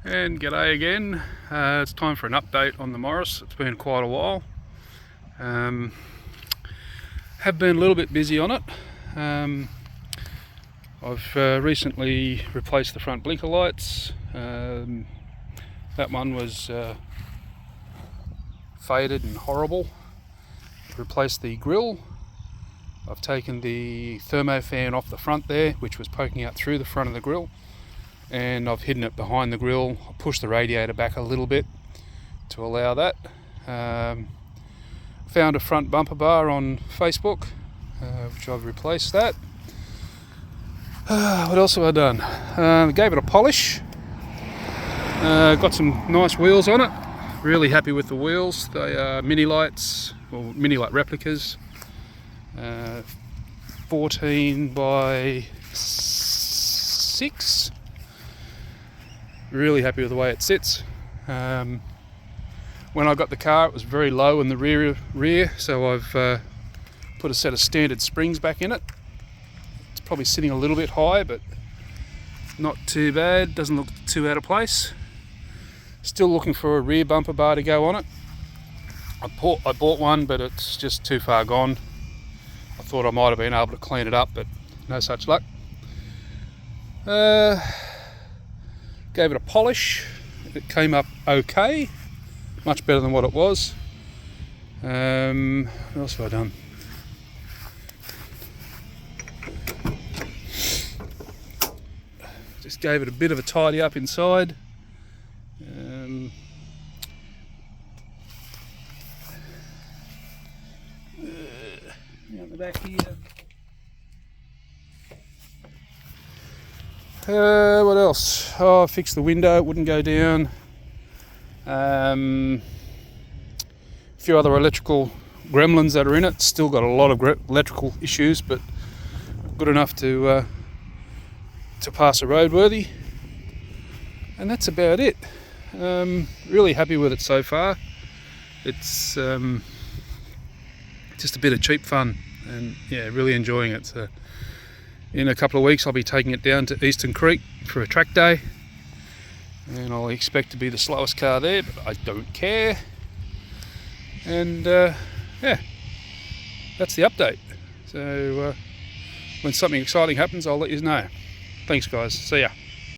And g'day again. It's time for an update on the Morris. It's been quite a while. Have been a little bit busy on it. I've recently replaced the front blinker lights. That one was faded and horrible. Replaced the grille. I've taken the thermo fan off the front there, which was poking out through the front of the grille, and I've hidden it behind the grille. I pushed the radiator back a little bit to allow that. Found a front bumper bar on Facebook, which I've replaced that. What else have I done? Gave it a polish. Got some nice wheels on it. Really happy with the wheels. They are mini lights, or mini light replicas. 14 by 6. Really happy with the way it sits. When I got the car, it was very low in the rear, so I've put a set of standard springs back in it. It's probably sitting a little bit high, but not too bad. Doesn't look too out of place. Still looking for a rear bumper bar to go on it. I bought one, but it's just too far gone. I thought I might have been able to clean it up, but no such luck. Gave it a polish. It came up okay, much better than what it was. What else have I done? Just gave it a bit of a tidy up inside. Out the back here. What else? Oh, I fixed the window, it wouldn't go down. A few other electrical gremlins that are in it. Still got a lot of electrical issues, but good enough to pass a roadworthy. And that's about it. Really happy with it so far. It's just a bit of cheap fun, and yeah, really enjoying it. So in a couple of weeks I'll be taking it down to Eastern Creek for a track day, and I'll expect to be the slowest car there, but I don't care. And yeah, that's the update. So when something exciting happens, I'll let you know. Thanks guys, see ya.